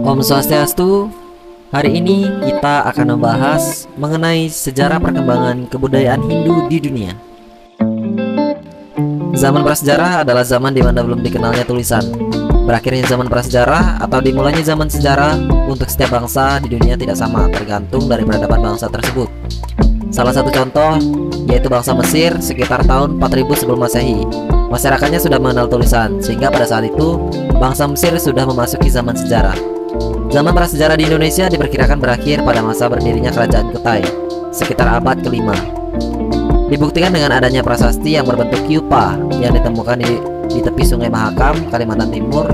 Om Swastiastu. Hari ini kita akan membahas mengenai sejarah perkembangan kebudayaan Hindu di dunia. Zaman prasejarah adalah zaman di mana belum dikenalnya tulisan. Berakhirnya zaman prasejarah atau dimulainya zaman sejarah untuk setiap bangsa di dunia tidak sama, tergantung dari peradaban bangsa tersebut. Salah satu contoh yaitu bangsa Mesir sekitar tahun 4000 sebelum Masehi. Masyarakatnya sudah mengenal tulisan, sehingga pada saat itu bangsa Mesir sudah memasuki zaman sejarah. Zaman prasejarah di Indonesia diperkirakan berakhir pada masa berdirinya Kerajaan Kutai, sekitar abad ke-5. Dibuktikan dengan adanya prasasti yang berbentuk kyupa yang ditemukan di tepi Sungai Mahakam, Kalimantan Timur,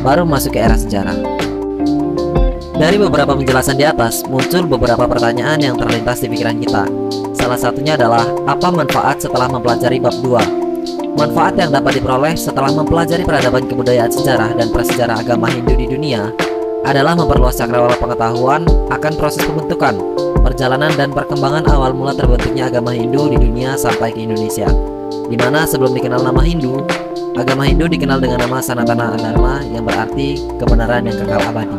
baru masuk ke era sejarah. Dari beberapa penjelasan di atas, muncul beberapa pertanyaan yang terlintas di pikiran kita. Salah satunya adalah, apa manfaat setelah mempelajari bab 2? Manfaat yang dapat diperoleh setelah mempelajari peradaban kebudayaan sejarah dan prasejarah agama Hindu di dunia adalah memperluas cakrawala pengetahuan akan proses pembentukan, perjalanan dan perkembangan awal mula terbentuknya agama Hindu di dunia sampai ke Indonesia, di mana sebelum dikenal nama Hindu, agama Hindu dikenal dengan nama Sanatana Dharma yang berarti kebenaran yang kekal abadi.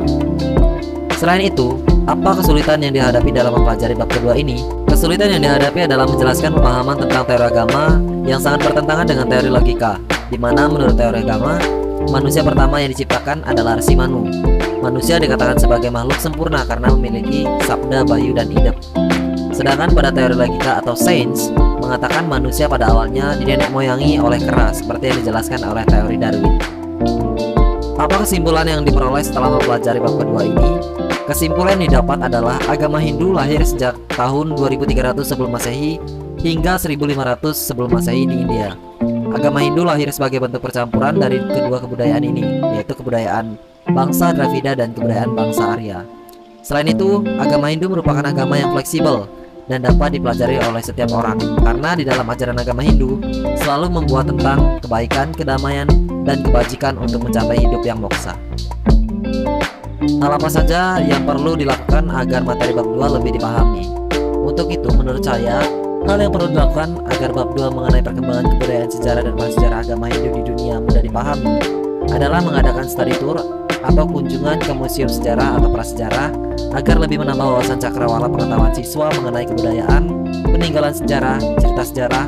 Selain itu, apa kesulitan yang dihadapi dalam mempelajari bab kedua ini? Kesulitan yang dihadapi adalah menjelaskan pemahaman tentang teori agama yang sangat bertentangan dengan teori logika, di mana menurut teori agama, manusia pertama yang diciptakan adalah Resi Manu. Manusia dikatakan sebagai makhluk sempurna karena memiliki sabda, bayu, dan idep. Sedangkan pada teori logika atau sains mengatakan manusia pada awalnya dinenek moyangi oleh kera, seperti yang dijelaskan oleh teori Darwin. Apa kesimpulan yang diperoleh setelah mempelajari bab kedua ini? Kesimpulan yang didapat adalah agama Hindu lahir sejak tahun 2300 sebelum Masehi hingga 1500 sebelum Masehi di India. Agama Hindu lahir sebagai bentuk percampuran dari kedua kebudayaan ini, yaitu kebudayaan bangsa Dravida dan kebudayaan bangsa Arya. Selain itu, agama Hindu merupakan agama yang fleksibel dan dapat dipelajari oleh setiap orang, karena di dalam ajaran agama Hindu selalu membuat tentang kebaikan, kedamaian, dan kebajikan untuk mencapai hidup yang moksa. Hal apa saja yang perlu dilakukan agar materi bab 2 lebih dipahami? Untuk itu, menurut saya, hal yang perlu dilakukan agar bab 2 mengenai perkembangan kebudayaan sejarah dan prasejarah agama Hindu di dunia mudah dipahami adalah mengadakan study tour atau kunjungan ke museum sejarah atau prasejarah agar lebih menambah wawasan cakrawala pengetahuan siswa mengenai kebudayaan, peninggalan sejarah, cerita sejarah,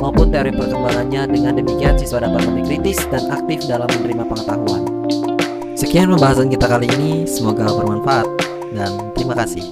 maupun teori perkembangannya. Dengan demikian, siswa dapat lebih kritis dan aktif dalam menerima pengetahuan. Sekian pembahasan kita kali ini, semoga bermanfaat dan terima kasih.